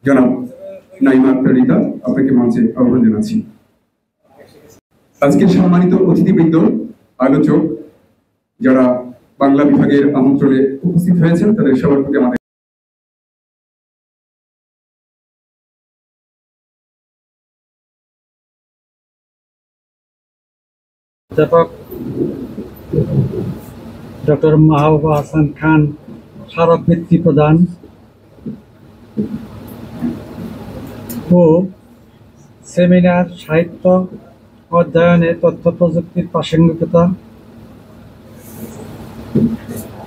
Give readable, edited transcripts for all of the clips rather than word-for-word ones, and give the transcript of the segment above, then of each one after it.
জনাব নাইমা আক্তার রিতা, আপনাকে মঞ্চে আহ্বান জানাচ্ছি। আজকের সম্মানিত অতিথিবৃন্দ, আলোচক যারা বাংলা বিভাগের আমন্ত্রণে উপস্থিত হয়েছেন, তাদের সবার প্রতি আমাদের অধ্যাপক ডক্টর মাহবুব হাসান খান স্মারকবৃত্তি প্রদান ও সেমিনার সাহিত্য অধ্যয়নে তথ্য প্রযুক্তির প্রাসঙ্গিকতা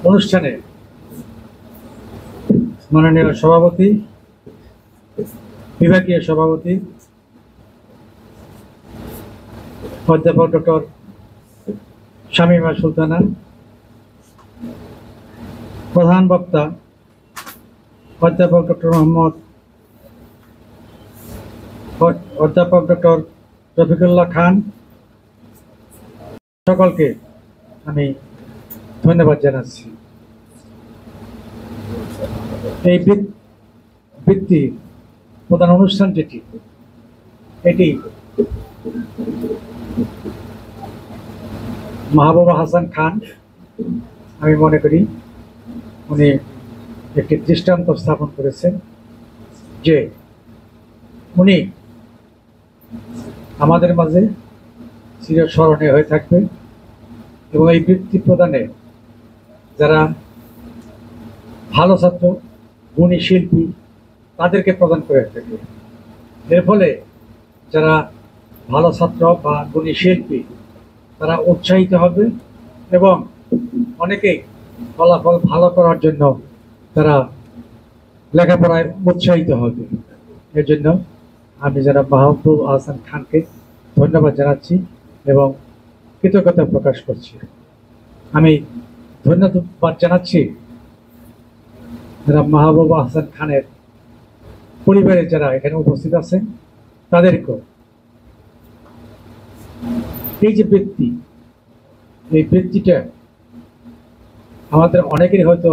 অনুষ্ঠানে মাননীয় সভাপতি, বিভাগীয় সভাপতি অধ্যাপক ডক্টর শামীমা সুলতানা, প্রধান বক্তা অধ্যাপক ডক্টর রফিকুল্লাহ খান, সকলকে আমি ধন্যবাদ জানাচ্ছি। এই বৃত্তি প্রধান অনুষ্ঠান এটি মাহবুব হাসান খান, আমি মনে করি উনি একটি দৃষ্টান্ত স্থাপন করেছেন যে উনি আমাদের মাঝে চিরস্মরণীয় হয়ে থাকবে এবং এই বৃত্তি প্রদানে যারা ভালো ছাত্র, গুণী শিল্পী, তাদেরকে প্রদান করে থাকে। এর ফলে যারা ভালো ছাত্র বা গুণী শিল্পী তারা উৎসাহিত হবে এবং অনেকেই ফলাফল ভালো করার জন্য তারা লেখাপড়ায় উৎসাহিত হবে। এর জন্য আমি যারা মাহবুব হাসান খানকে ধন্যবাদ জানাচ্ছি এবং কৃতজ্ঞতা প্রকাশ করছি। আমি ধন্যবাদ জানাচ্ছি যারা মাহবুব হাসান খানের পরিবারের যারা এখানে উপস্থিত আছেন তাদেরকেও। এই যে বৃত্তি, এই বৃত্তিটা আমাদের অনেকেরই হয়তো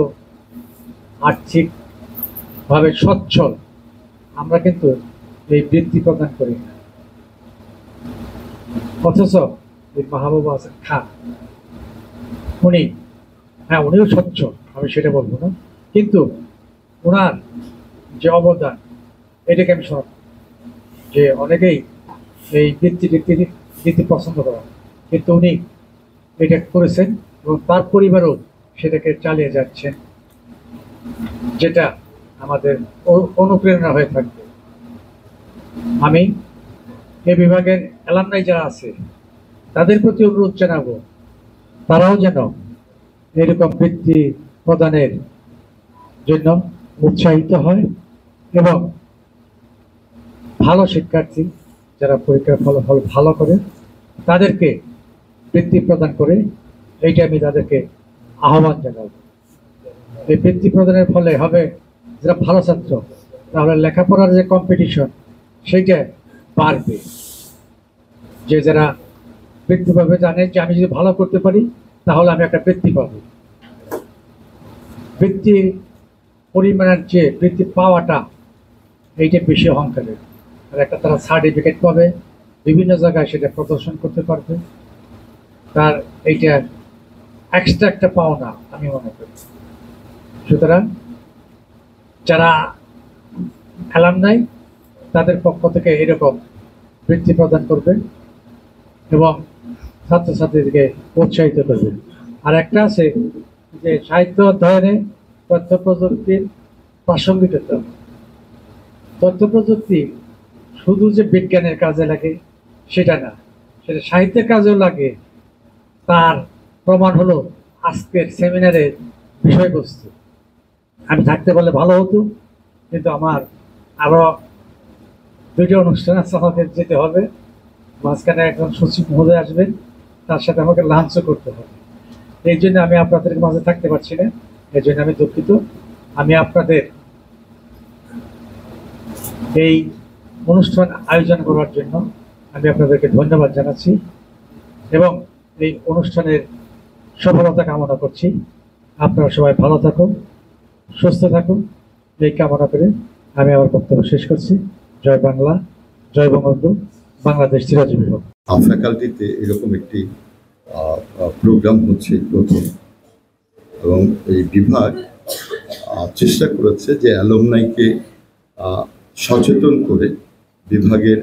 আর্থিকভাবে সচ্ছল, আমরা কিন্তু এই বৃত্তি প্রদান করি না। অথচ এই মাহবুব হাসান খান উনিও সচ্ছল, আমি সেটা বলবো না, কিন্তু ওনার যে অবদান এটাকে আমি সব যে অনেকেই এই বৃত্তি পছন্দ করেন, কিন্তু উনি এটা করেছেন এবং তার পরিবারও সেটাকে চালিয়ে যাচ্ছেন, যেটা আমাদের অনুপ্রেরণা হয়ে থাকবে। আমি এ বিভাগের অ্যালামনাই যারা আছে তাদের প্রতি অনুরোধ জানাবো, তারাও যেন এরকম বৃত্তি প্রদানের জন্য উৎসাহিত হয় এবং ভালো শিক্ষার্থী যারা পরীক্ষার ফলাফল ভালো করে তাদেরকে বৃত্তি প্রদান করে, এইটা আমি তাদেরকে আহ্বান জানাবো। এই বৃত্তি প্রদানের ফলে হবে যারা ভালো ছাত্র, তাহলে লেখাপড়ার যে কম্পিটিশন সেইটা বাড়বে। যে যারা বৃত্তি পাবে জানে যে আমি যদি ভালো করতে পারি তাহলে আমি একটা বৃত্তি পাবো। বৃত্তির পরিমাণের যে বৃত্তি পাওয়াটা এইটা বেশি অহংকারের, আর একটা তারা সার্টিফিকেট পাবে, বিভিন্ন জায়গায় সেটা প্রদর্শন করতে পারবে, তার এইটা এক্সট্রা একটা পাওনা আমি মনে করি। সুতরাং যারা অ্যালামনাই তাদের পক্ষ থেকে এরকম বৃত্তি প্রদান করবে এবং ছাত্রছাত্রীদেরকে উৎসাহিত করবে। আর একটা আছে যে সাহিত্য অধ্যয়নে তথ্য প্রযুক্তির প্রাসঙ্গিকতা। তথ্য প্রযুক্তি শুধু যে বিজ্ঞানের কাজে লাগে সেটা না, সেটা সাহিত্যের কাজেও লাগে। তার প্রমাণ হলো আজকের সেমিনারের বিষয়বস্তু। আমি থাকতে বলে ভালো হতো, কিন্তু আমার আরো দুইটা অনুষ্ঠান আছে, আমাকে যেতে হবে। মাঝখানে একজন সচিব মহোদয় আসবেন, তার সাথে আমাকে লাঞ্চও করতে হবে। এই জন্য আমি আপনাদের মাঝে থাকতে পারছি না, এই জন্য আমি দুঃখিত। আমি আপনাদের এই অনুষ্ঠান আয়োজন করার জন্য আমি আপনাদেরকে ধন্যবাদ জানাচ্ছি এবং এই অনুষ্ঠানের সফলতা কামনা করছি। আপনারা সবাই ভালো থাকুন, সুস্থ থাকুন, এই কামনা করে আমি আমার বক্তব্য শেষ করছি। জয় বাংলা, জয় বঙ্গবন্ধু, বাংলাদেশ চিরজীবী হোক। ফ্যাকাল্টিতে এরকম একটি প্রোগ্রাম হচ্ছে প্রথম, এবং এই বিভাগ চেষ্টা করেছে যে অ্যালুমনাইকে সচেতন করে বিভাগের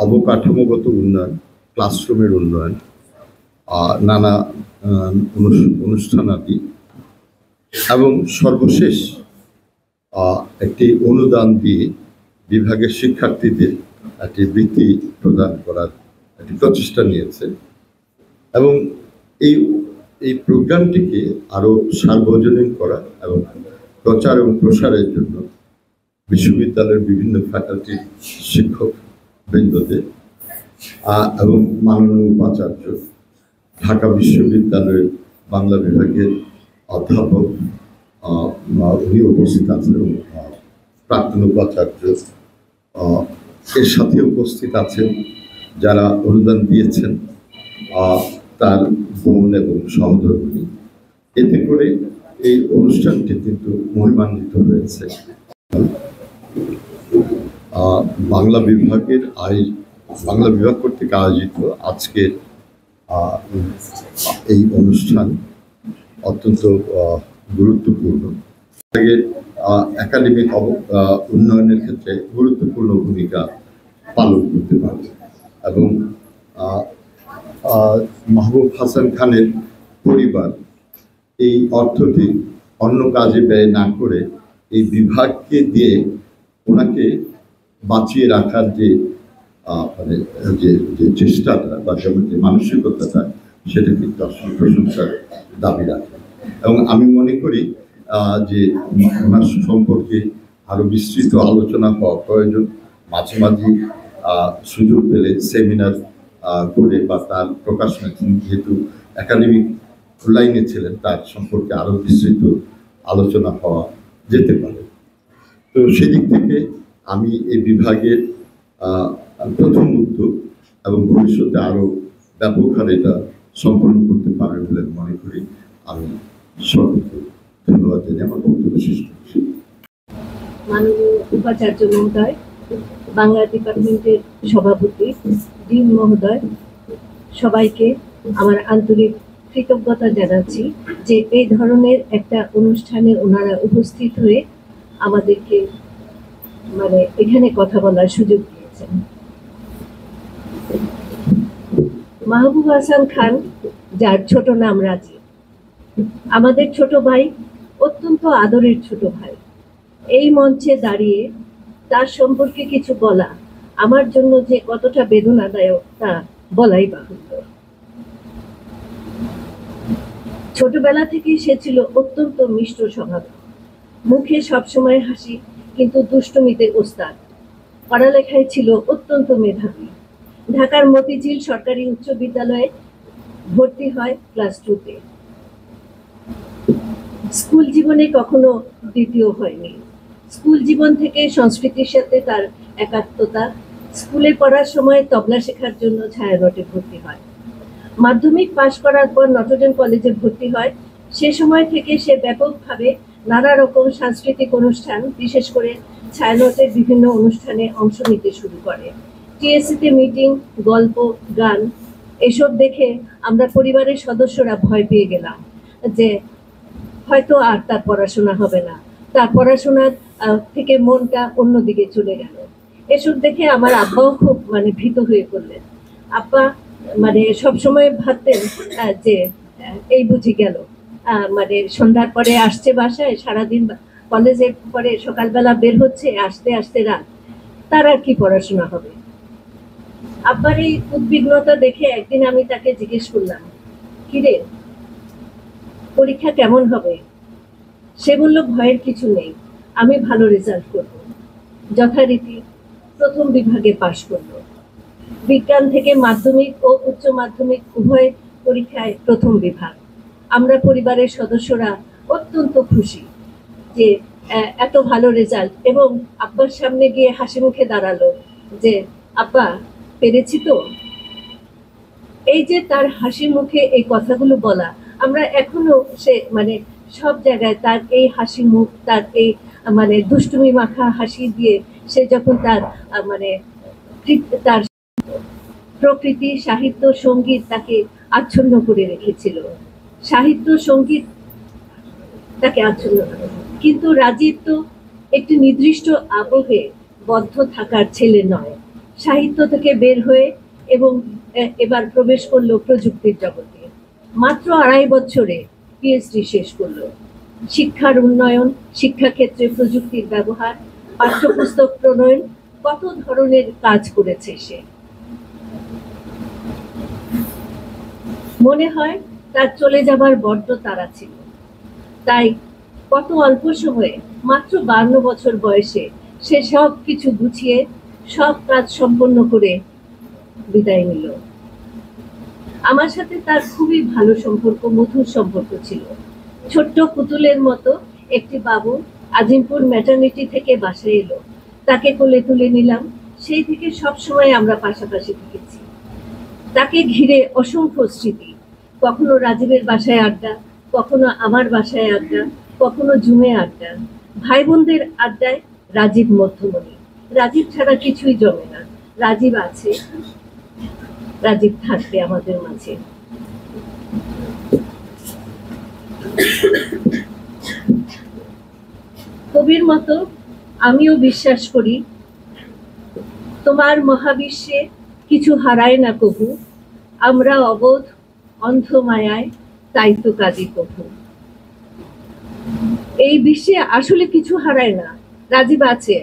অবকাঠামোগত উন্নয়ন, ক্লাসরুমের উন্নয়ন, নানা অনুষ্ঠানাদি, এবং সর্বশেষ একটি অনুদান দিয়ে বিভাগের শিক্ষার্থীদের একটি বৃত্তি প্রদান করার একটি প্রচেষ্টা নিয়েছে। এবং এই প্রোগ্রামটিকে আরও সার্বজনীন করা এবং প্রচার এবং প্রসারের জন্য বিশ্ববিদ্যালয়ের বিভিন্ন ফ্যাকাল্টির শিক্ষক বৃন্দদের এবং মাননীয় উপাচার্য, ঢাকা বিশ্ববিদ্যালয়ের বাংলা বিভাগের অধ্যাপক উনি উপস্থিত আছেন, এবং প্রাক্তন উপাচার্য এর সাথে উপস্থিত আছেন যারা অনুদান দিয়েছেন, তার বোন এবং সহধর্মিণী। এতে করে এই অনুষ্ঠানটি কিন্তু মহিমান্বিত হয়েছে। বাংলা বিভাগ কর্তৃক আয়োজিত আজকের এই অনুষ্ঠান অত্যন্ত গুরুত্বপূর্ণ। একাডেমিক উন্নয়নের ক্ষেত্রে গুরুত্বপূর্ণ ভূমিকা পালন করতে পারে, এবং মাহবুব হাসান খানের পরিবার এই অর্থটি অন্য কাজে ব্যয় না করে এই বিভাগকে দিয়ে ওনাকে বাঁচিয়ে রাখার যে মানে যে চেষ্টাটা বা যেমন যে মানসিকতাটা, সেটা কিন্তু আসলে প্রশংসার দাবি রাখে। এবং আমি মনে করি যে ওনার সম্পর্কে আরো বিস্তৃত আলোচনা হওয়া প্রয়োজন। মাঝে মাঝে সুযোগ পেলে সেমিনার করে বা তার প্রকাশনা, যেহেতু একাডেমিক লাইনে ছিলেন, তার সম্পর্কে আরো বিস্তৃত আলোচনা হওয়া যেতে পারে। তো সেদিক থেকে আমি এই বিভাগের প্রথম উদ্যোগ এবং ভবিষ্যতে আরো ব্যাপক হারে এটা সম্পন্ন করতে পারবে বলে মনে করি। আমি সকলকে ধন্যবাদ জানিয়ে আমার বক্তব্য শেষ করছি। মাননীয় উপাচার্য মহোদয়, বাংলা ডিপার্টমেন্টের সভাপতি, ডিন মহোদয়, সবাইকে আমার আন্তরিক কৃতজ্ঞতা জানাচ্ছি যে এই ধরনের একটা অনুষ্ঠানে ওনারা উপস্থিত হয়ে আমাদেরকে মানে এখানে কথা বলার সুযোগ দিয়েছেন। মাহবুব হাসান খান, যার ছোট নাম রাজি, আমাদের ছোট ভাই, অত্যন্ত আদরের ছোট ভাই। এই মঞ্চে দাঁড়িয়ে তার সম্পর্কে কিছু বলা আমার জন্য যে কতটা বেদনাদায়ক তা বলাই বাহুল্য। ছোটবেলা থেকেই সে ছিল অত্যন্ত মিষ্ট স্বভাব, মুখে সবসময় হাসি, কিন্তু দুষ্টমিতে ওস্তাদ। পড়ালেখায় ছিল অত্যন্ত মেধাবী। ঢাকার মতিঝিল সরকারি উচ্চ বিদ্যালয়ে ভর্তি হয় ক্লাস 2-তে। স্কুল জীবনে কখনো দ্বিতীয় হয়নি। স্কুল জীবন থেকে সংস্কৃতির সাথে তার একাত্মতা। স্কুলে পড়ার সময় তবলা শেখার জন্য ছায়ানটে ভর্তি হয়। মাধ্যমিক পাশ করার পর নটরডেম কলেজে ভর্তি হয়। সে সময় থেকে সে ব্যাপকভাবে নানা রকম সাংস্কৃতিক অনুষ্ঠান, বিশেষ করে ছায়ানটের বিভিন্ন অনুষ্ঠানে অংশ নিতে শুরু করে। টিএসসিতে মিটিং, গল্প, গান এসব দেখে আমরা পরিবারের সদস্যরা ভয় পেয়ে গেলাম যে হয়তো আর তার পড়াশোনা হবে না, তার পড়াশোনার থেকে মনটা অন্যদিকে চলে গেল। এসব দেখে আমার আব্বাও খুব মানে ভীত হয়ে পড়লেন। আব্বা মানে সবসময় ভাবতেন যে এই বুঝি গেল, মানে সন্ধ্যার পরে আসছে বাসায়, সারাদিন কলেজের পরে সকালবেলা বের হচ্ছে, আসতে আসতে রাত, তার আর কি পড়াশোনা হবে। আব্বার এই উদ্বিগ্নতা দেখে একদিন আমি তাকে জিজ্ঞেস করলাম, কিরে পরীক্ষা কেমন হবে? সে বলল, ভয়ের কিছু নেই, আমি ভালো রেজাল্ট করব। যথারীতি প্রথম বিভাগে পাশ করল। বিজ্ঞান থেকে মাধ্যমিক ও উচ্চ মাধ্যমিক উভয় পরীক্ষায় প্রথম বিভাগ। আমরা পরিবারের সদস্যরা অত্যন্ত খুশি যে এত ভালো রেজাল্ট, এবং আব্বার সামনে গিয়ে হাসি মুখে দাঁড়ালো যে আব্বা পেরেছি তো। এই যে তার হাসি মুখে এই কথাগুলো বলা, আমরা এখনো সে মানে সব জায়গায় তার এই হাসি মুখ, তার এই মানে দুষ্টুমি মাখা হাসি দিয়ে সে যখন তার মানে তার প্রকৃতি, সাহিত্য, সঙ্গীত তাকে আচ্ছন্ন করে রেখেছিল। সাহিত্য, সঙ্গীত তাকে আচ্ছন্ন করে, কিন্তু রাজীব তো একটি নির্দিষ্ট আবহে বদ্ধ থাকার ছেলে নয়। সাহিত্য থেকে বের হয়ে এবং এবার প্রবেশ করলো প্রযুক্তির জগতে। মাত্র 2.5 বছরে পিএইচডি শেষ করলো। শিক্ষার উন্নয়ন, শিক্ষাক্ষেত্রে প্রযুক্তির ব্যবহার, পাঠ্যপুস্তক প্রণয়ন, কত ধরনের কাজ করেছে সে। মনে হয় তার চলে যাবার বড্ড তাড়া ছিল, তাই কত অল্প সময়ে, মাত্র 52 বছর বয়সে সে সব কিছু গুছিয়ে সব কাজ সম্পন্ন করে বিদায় নিল। আমার সাথে তার খুবই ভালো সম্পর্ক, মধুর সম্পর্ক ছিল। ছোট্ট পুতুলের মতো একটি বাবু আজিমপুর ম্যাটারনিটি থেকে বাসায় এলো, তাকে কোলে তুলে নিলাম। সেই থেকে সব সময় আমরা পাশাপাশি থেকেছি। তাকে ঘিরে অসংখ্য স্মৃতি, কখনো রাজীবের বাসায় আড্ডা, কখনো আমার বাসায় আড্ডা, কখনো জুমে আড্ডা। ভাই বোনদের আড্ডায় রাজীব মধ্যমণি। রাজীব ছাড়া কিছুই জমে না। রাজীব আছে, রাজীব থাকবে আমাদের মাঝে। কবির মতো আমিও বিশ্বাস করি, তোমার মহাবিশ্বে কিছু হারায় না কবু, আমরা অবোধ অন্ধ মায়ায় তাই তো কাজী কবু। এই বিশ্বে আসলে কিছু হারায় না, রাজীব আছে।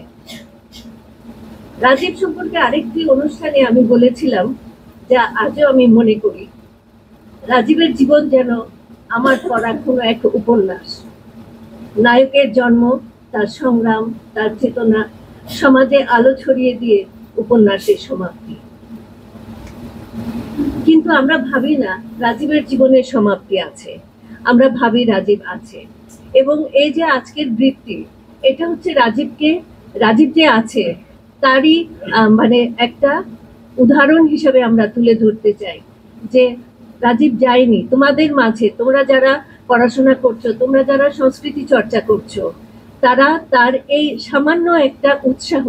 রাজীব সম্পর্কে আরেকটি অনুষ্ঠানে আমি বলেছিলাম, যা আজও আমি মনে করি, রাজীবের জীবন যেন আমার পড়া কোনো এক উপন্যাস। নায়কের জন্ম, তার সংগ্রাম, তার চেতনা, সমাজে আলো ছড়িয়ে দিয়ে উপন্যাসের সমাপ্তি। কিন্তু আমরা ভাবি না রাজীবের জীবনের সমাপ্তি আছে, আমরা ভাবি রাজীব আছে। এবং এই যে আজকের বৃত্তি, এটা হচ্ছে রাজীব যে আছে তারই মানে একটা উদাহরণ হিসেবে আমরা তুলে ধরতে চাই যে রাজীব যায়নি তোমাদের মাঝে। তোমরা যারা পড়াশোনা করছো, তোমরা যারা সংস্কৃতি চর্চা করছো, তারা তার এই সামান্য একটা উৎসাহ।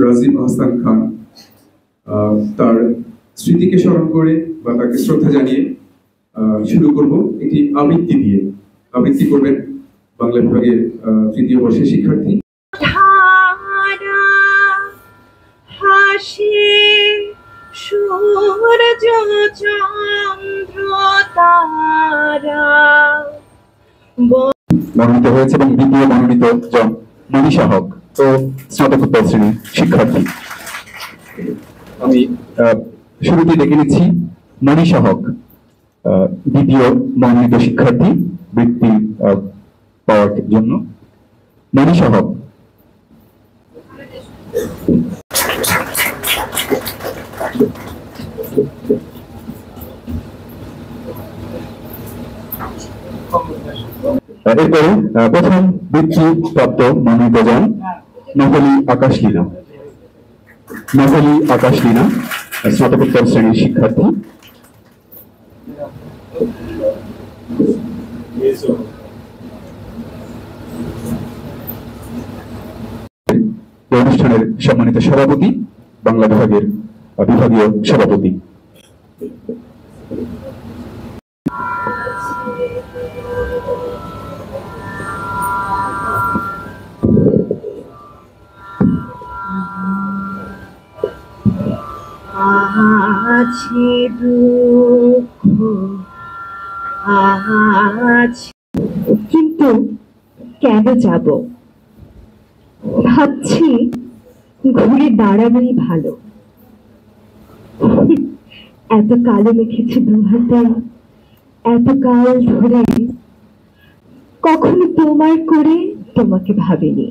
রাজীব হাসান খান তার স্মৃতিকে স্মরণ করে বা তাকে শ্রদ্ধা জানিয়ে শুরু করব একটি আবৃত্তি দিয়ে। আবৃত্তি করবেন বাংলা বিভাগের 3য় বর্ষের শিক্ষার্থী। মনোনীত হয়েছে এবং দ্বিতীয় মনোনীত জন মনীষা হক, তো স্নাতকোত্তর শ্রেণীর শিক্ষার্থী। আমি শুরুতে ডেকে নিচ্ছি মনীষা হক, দ্বিতীয় মনোনীত শিক্ষার্থী বৃত্তি পাওয়ার জন্য। মনীষা হক। এরপরে প্রথম বৃত্তি প্রাপ্ত মনোনীত জন নফলি আকাশ লীনা। নফলি আকাশ লীনা স্নাতকোত্তর শ্রেণীর শিক্ষার্থী। অনুষ্ঠানের সম্মানিত সভাপতি, বাংলা বিভাগের বিভাগীয় সভাপতি। আছে দুঃখ আছে, কিন্তু কেন যাব? ভাবছি ঘুরে দাঁড়ানোই ভালো। এত কালো মেখেছি দু হাতে, এত কাল ধরে কখনো তোমার করে তোমাকে ভাবিনি।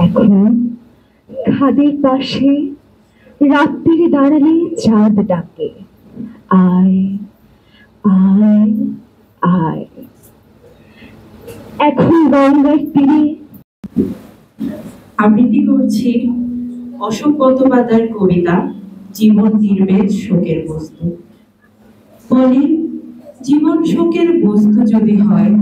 এখন খাদের পাশে রাত্রিরে দাঁড়ালে চাঁদ ডাকে, আয় আয় আয়। এখন গঙ্গার তীরে আবৃত্তি করছি অশোক বন্দ্যোপাধ্যায়ের কবিতা জীবন নির্বেদ শোকের বস্তু। বলি, জীবন শোকের বস্তু যদি হয়